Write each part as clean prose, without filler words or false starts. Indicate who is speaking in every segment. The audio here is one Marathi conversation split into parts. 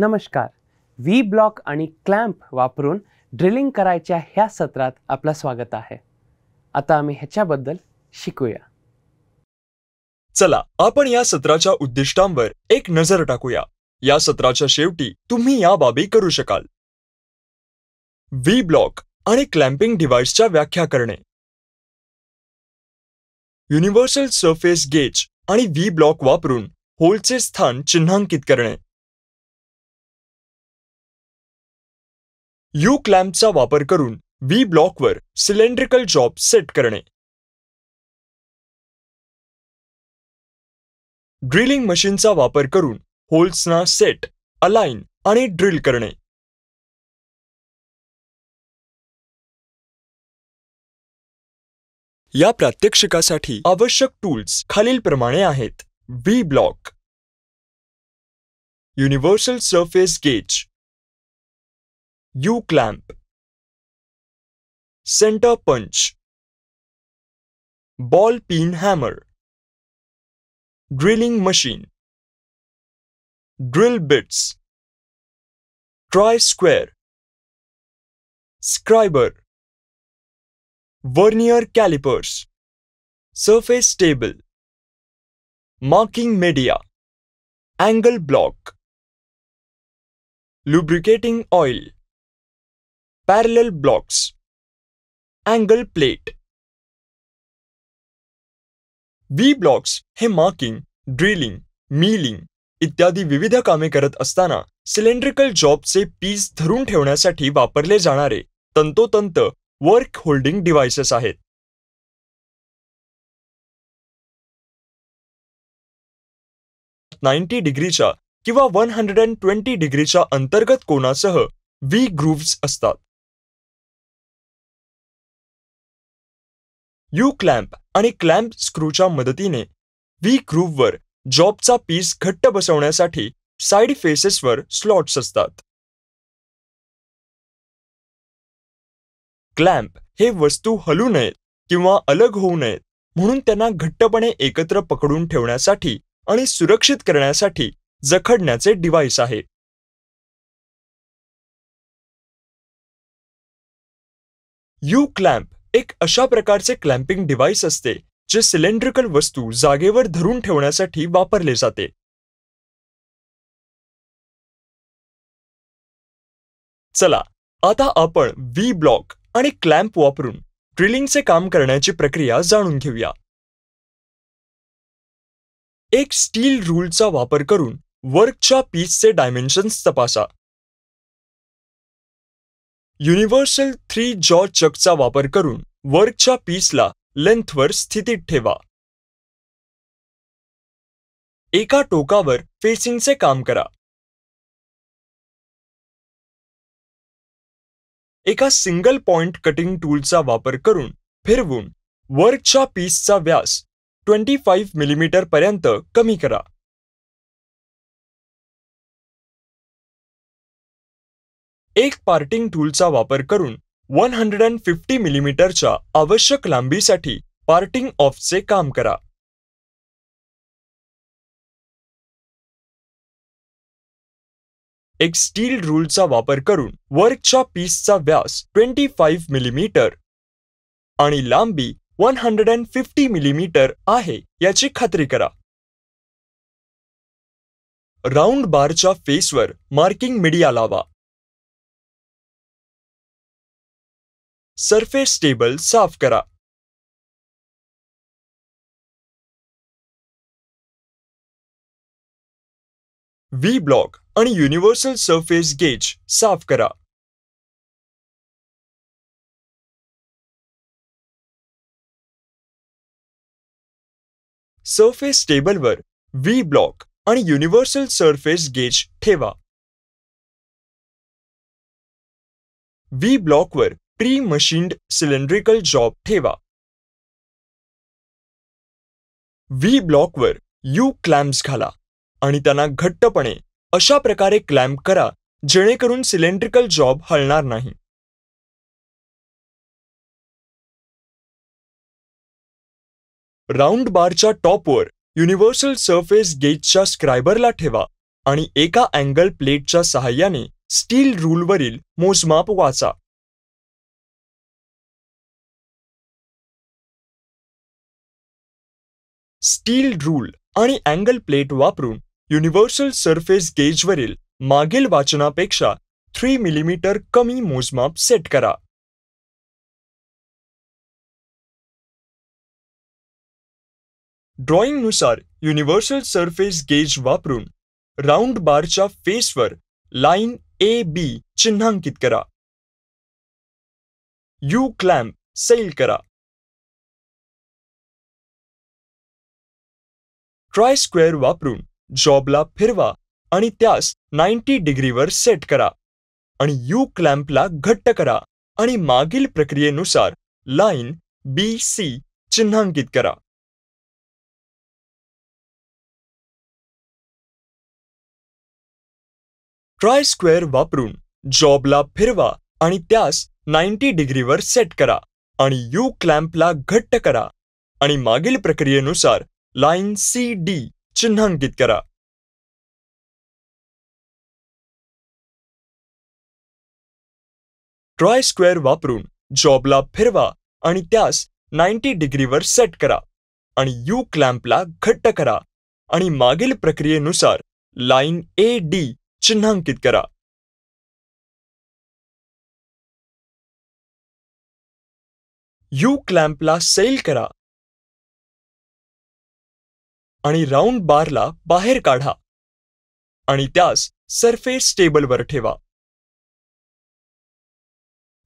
Speaker 1: नमस्कार. व्ही ब्लॉक आणि क्लॅम्प वापरून ड्रिलिंग करायच्या ह्या सत्रात आपलं स्वागत आहे. आता आम्ही ह्याच्याबद्दल शिकूया.
Speaker 2: चला आपण या सत्राच्या उद्दिष्टांवर एक नजर टाकूया. या सत्राच्या शेवटी तुम्ही या बाबी करू शकाल. व्ही ब्लॉक आणि क्लॅम्पिंग डिव्हाइसच्या व्याख्या करणे, युनिव्हर्सल सरफेस गेज आणि व्ही ब्लॉक वापरून होलचे स्थान चिन्हांकित करणे, यू क्लॅम्पचा वापर करून व्ही ब्लॉकवर सिलेंड्रिकल जॉब सेट करणे, ड्रिलिंग मशीनचा वापर करून होल्सना सेट, अलाइन आणि ड्रिल करणे. या प्रात्यक्षिकासाठी आवश्यक टूल्स खालीलप्रमाणे आहेत. V block, universal surface gauge, U clamp, centre punch, ball pin hammer, drilling machine, drill bits, try square, scriber, vernier callipers, surface table, marking media, angle block, lubricating oil, parallel blocks, angle plate. V blocks हे मार्किंग, ड्रिलिंग, मिलिंग इत्यादी विविध कामे करत असताना सिलेंड्रिकल जॉबचे पीस धरून ठेवण्यासाठी वापरले जाणारे तंतोतंत वर्क होल्डिंग डिव्हाइसेस आहेत. "90 डिग्रीच्या किंवा 120 डिग्रीच्या अंतर्गत कोनासह व्ही ग्रूव्हज असतात. यू क्लॅम्प आणि क्लॅम्प स्क्रूच्या मदतीने व्ही ग्रूव्हवर जॉबचा पीस घट्ट बसवण्यासाठी साइड फेसेसवर स्लॉट्स असतात. क्लॅम्प हे वस्तू हलू नयेत किंवा अलग होऊ नयेत म्हणून त्यांना घट्टपणे एकत्र पकडून ठेवण्यासाठी आणि सुरक्षित करण्यासाठी जखडण्याचे डिव्हाइस आहे. यू क्लॅम्प एक अशा प्रकारचे क्लॅम्पिंग डिव्हाइस असते जे सिलेंड्रिकल वस्तू जागेवर धरून ठेवण्यासाठी वापरले जाते. चला आता आपण व्ही ब्लॉक आणि क्लॅम्प वापरून ड्रिलिंगचे काम करण्याची प्रक्रिया जाणून घेऊया. एक स्टील रूलचा वापर करून वर्कच्या पीसचे डायमेन्शन्स तपासा. युनिव्हर्सल 3 जॉ चकचा वापर करून वर्कच्या पीसला लेंथवर स्थितीत ठेवा. एका टोकावर फेसिंगचे काम करा. एका सिंगल पॉइंट कटिंग टूलचा वापर करून फिरवून वर्कच्या पीसचा व्यास 25 मिलीमीटर पर्यंत कमी करा. एक पार्टिंग टूलचा वापर करून 150 मिलीमीटरच्या आवश्यक लांबीसाठी पार्टिंग ऑफचे काम करा. एक स्टील रूलचा वापर करून वर्कच्या पीसचा व्यास 25 मिलीमीटर आणि लांबी 150 मिलीमीटर आहे याची खात्री करा. राऊंड बारच्या फेसवर मार्किंग मीडिया लावा. सरफेस टेबल साफ करा. व्ही ब्लॉक आणि युनिव्हर्सल सरफेस गेज साफ करा. सरफेस टेबलवर व्ही ब्लॉक आणि युनिव्हर्सल सरफेस गेज ठेवा. व्ही ब्लॉकवर प्री मशीन्ड सिलेंड्रिकल जॉब ठेवा. व्ही ब्लॉकवर यू क्लॅम्प्स घाला आणि त्यांना घट्टपणे अशा प्रकारे क्लॅम्प करा जेणेकरून सिलेंड्रिकल जॉब हलणार नाही. राऊंड बारच्या टॉपवर युनिव्हर्सल सरफेस गेजच्या स्क्रायबरला ठेवा आणि एका अँगल प्लेटच्या सहाय्याने स्टील रूलवरील मोजमाप वाचा. स्टील रूल आणि अँगल प्लेट वापरून युनिव्हर्सल सरफेस गेजवरील मागील वाचनापेक्षा 3 मिलीमीटर कमी मोजमाप सेट करा. ड्रॉइंगनुसार युनिव्हर्सल सरफेस गेज वापरून राऊंड बारच्या फेसवर लाईन AB चिन्हांकित करा. यू क्लॅम्प सैल करा. ट्राय स्क्वेअर वापरून जॉबला फिरवा आणि त्यास 90 डिग्रीवर सेट करा आणि यू क्लॅम्पला घट्ट करा आणि मागील प्रक्रियेनुसार लाईन BC चिन्हांकित करा. ट्राय स्क्वेअर वापरून जॉबला फिरवा आणि त्यास 90 डिग्रीवर सेट करा आणि यू क्लॅम्पला घट्ट करा आणि मागील प्रक्रियेनुसार लाईन CD चिन्हांकित करा. ट्राय स्क्वेअर वापरून जॉबला फिरवा आणि त्यास 90 डिग्रीवर सेट करा आणि यू क्लॅम्पला घट्ट करा आणि मागील प्रक्रियेनुसार लाईन AD चिन्हांकित करा. यू क्लॅम्पला सैल करा आणि राऊंड बारला बाहेर काढा आणि त्यास सरफेस टेबलवर ठेवा.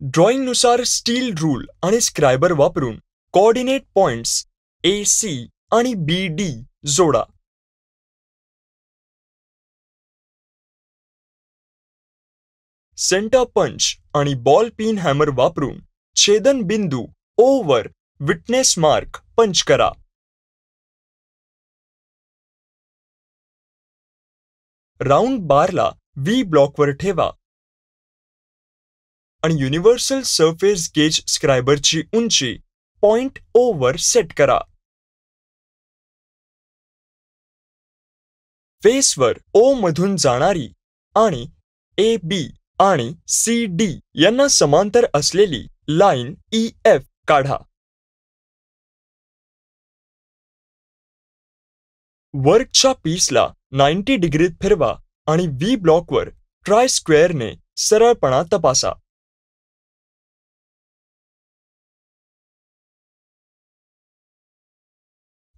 Speaker 2: ड्रॉइंगनुसार स्टील रूल आणि स्क्रायबर वापरून कोऑर्डिनेट पॉइंट्स AC आणि BD जोडा. सेंटर पंच आणि बॉल पिन हॅमर वापरून छेदन बिंदू O वर विटनेस मार्क पंच करा. राऊंड बारला V ब्लॉकवर ठेवा आणि युनिव्हर्सल सरफेस गेज स्क्रायबरची उंची पॉइंट O वर सेट करा. फेसवर O मधून जाणारी आणि AB आणि CD यांना समांतर असलेली लाईन EF काढा. वर्कच्या पीसला 90 डिग्रीत फिरवा आणि V ब्लॉकवर ट्राय स्क्वेअरने सरळपणा तपासा.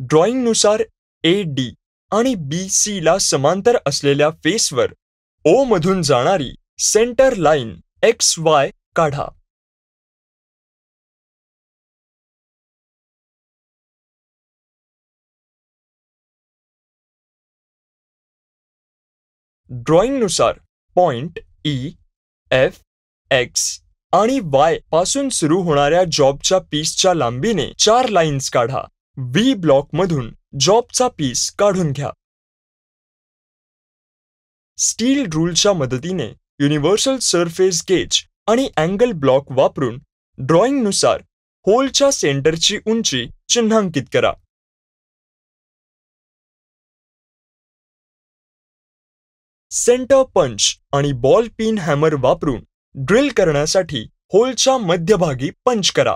Speaker 2: ड्रॉइंगनुसार AD आणि BC ला समांतर असलेल्या फेसवर O मधून जाणारी सेंटर लाईन XY काढा. ड्रॉइंगनुसार पॉइंट E, F, X आणि Y पासून सुरू होणाऱ्या जॉबच्या पीसच्या लांबीने 4 लाईन्स काढा. V ब्लॉकमधून जॉबचा पीस काढून घ्या. स्टील रूलच्या मदतीने युनिव्हर्सल सरफेस गेज आणि अँगल ब्लॉक वापरून ड्रॉइंगनुसार होलच्या सेंटरची उंची चिन्हांकित करा. सेंटर पंच आणि बॉल पिन हॅमर वापरून ड्रिल करण्यासाठी होलच्या मध्यभागी पंच करा.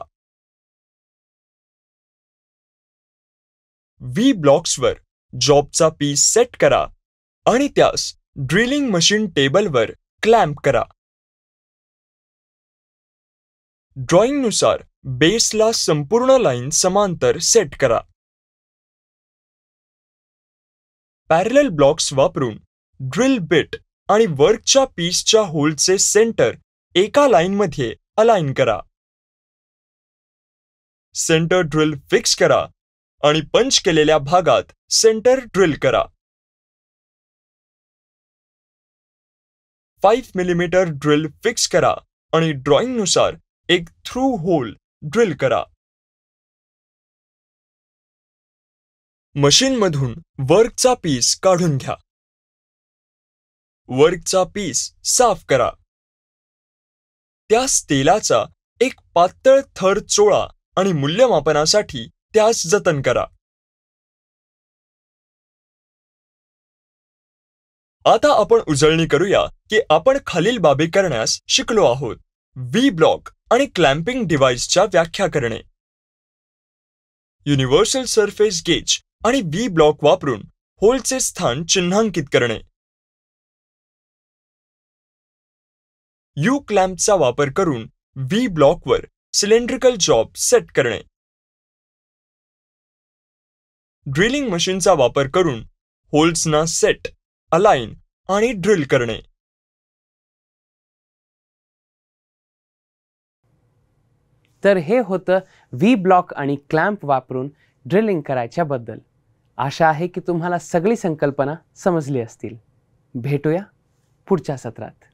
Speaker 2: V ब्लॉक्सवर जॉबचा पीस सेट करा आणि त्यास ड्रिलिंग मशीन टेबलवर क्लॅम्प करा. ड्रॉइंगनुसार बेसला संपूर्ण लाईन समांतर सेट करा. पॅरलल ब्लॉक्स वापरून ड्रिल बिट आणि वर्कच्या पीसच्या होलचे सेंटर एका लाईनमध्ये अलाइन करा. सेंटर ड्रिल फिक्स करा आणि पंच केलेल्या भागात सेंटर ड्रिल करा. 5 मिलीमीटर ड्रिल फिक्स करा आणि ड्रॉइंगनुसार एक थ्रू होल ड्रिल करा. मशीनमधून वर्कचा पीस काढून घ्या. वर्कचा पीस साफ करा. त्यास तेलाचा एक पातळ थर चोळा आणि मूल्यमापनासाठी त्यास जतन करा. आता आपण उजळणी करूया की आपण खालील बाबी करण्यास शिकलो आहोत. व्ही ब्लॉक आणि क्लॅम्पिंग डिव्हाइसच्या व्याख्या करणे, युनिव्हर्सल सरफेस गेज आणि व्ही ब्लॉक वापरून होलचे स्थान चिन्हांकित करणे, यू क्लॅम्पचा वापर करून व्ही ब्लॉकवर सिलेंड्रिकल जॉब सेट करणे, ड्रिलिंग मशीनचा वापर करून होल्सना सेट, अलाइन आणि ड्रिल करणे.
Speaker 1: तर हे होतं व्ही ब्लॉक आणि क्लॅम्प वापरून ड्रिलिंग करायच्या बद्दल. आशा आहे की तुम्हाला सगळी संकल्पना समजली असतील. भेटूया पुढच्या सत्रात.